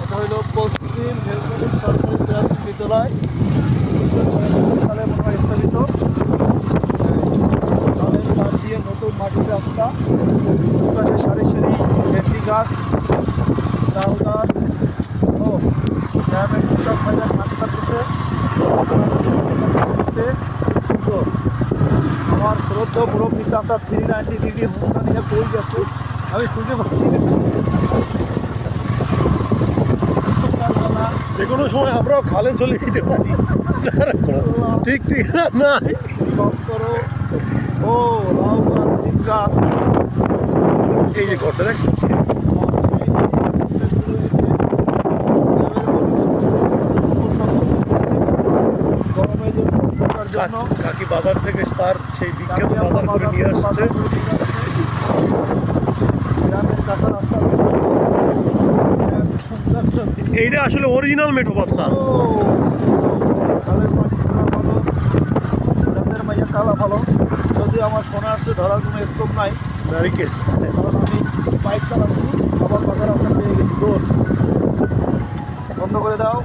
এটা হইল পশ্চিম ভেলকনি সরকারি প্রাথমিক বিদ্যালয়, 1994 সালে মনে হয় স্থাপিত। ধানের পাড় দিয়ে নতুন মাটির রাস্তা, সারি সারি ভেন্ডি গাছ, লাউ গাছ ও গ্রামের কৃষক ভাইরা ধান কাটতেছে। সুন্দর। আমার শ্রদ্ধ মুরব্বী চাচা 390 ডিগ্রি হুন্ডা নিয়ে কই গেছে আমি খুঁজে পাচ্ছি না। যে কোনো সময় আমরাও খালে চলে যেতে পারি, ঠিক ঠিক না। করো ও লাউ গাছ, সিম গাছ, এই যে ঘরটা দেখছেন, গরমের জন্য কাকি বাজার থেকে তার সেই বিখ্যাত বাজার করে নিয়ে আসছে। গ্রামের কাঁচা রাস্তা, এইটা আসলে অরিজিনাল মেঠো বাচ্চা। খালের পানি ভালো, রাতের মাইয়া কালা ভালো। যদিও আমার ফোনে আসছে ধরার কোনো স্কোপ নাই, নারিকেল কারণ আমি বাইক চালাচ্ছি, আবার বাজার রাস্তা পেয়ে গেছি। দৌড় বন্ধ করে দাও।